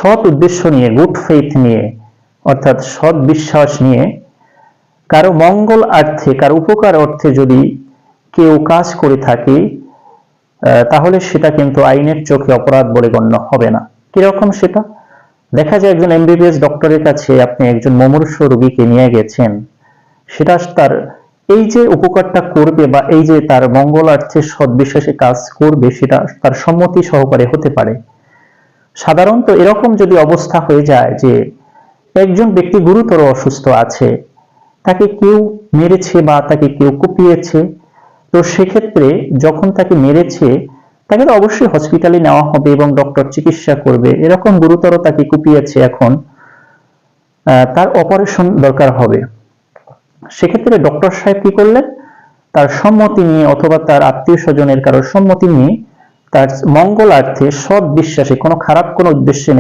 সৎ উদ্দেশ্য নিয়ে, গুড ফেইথ নিয়ে, অর্থাৎ সৎ বিশ্বাস নিয়ে কারো মঙ্গল অর্থে, কারো উপকার অর্থে যদি কেউ কাজ করে থাকে, তাহলে সেটা কিন্তু আইনের চোখে অপরাধ বলে গণ্য হবে না। কিরকম সেটা? দেখা যায় একজন এমবিবিএস ডক্টরের কাছে আপনি একজন মুমূর্ষু রোগীকে নিয়ে গেছেন, সেটা তার এই যে উপকারটা করবে বা এই যে তার মঙ্গলার্থে সদ্বিশ্বাসে কাজ করবে, সেটা তার সম্মতি সহকারে হতে পারে। সাধারণত এরকম যদি অবস্থা হয়ে যায় যে একজন ব্যক্তি গুরুতর অসুস্থ আছে, তাকে কেউ মেরেছে বা তাকে কেউ কুপিয়েছে, তো সেক্ষেত্রে যখন তাকে মেরেছে তাকে তো অবশ্যই হসপিটালে নেওয়া হবে এবং ডক্টর চিকিৎসা করবে। এরকম গুরুতর তাকে কুপিয়েছে, এখন তার অপারেশন দরকার হবে। সেক্ষেত্রে ডক্টর সাহেব কি করলেন? তার সম্মতি নিয়ে অথবা তার আত্মীয় স্বজনের কারোর সম্মতি নিয়ে তার মঙ্গলার্থে সৎ বিশ্বাসে, কোনো খারাপ কোনো উদ্দেশ্যে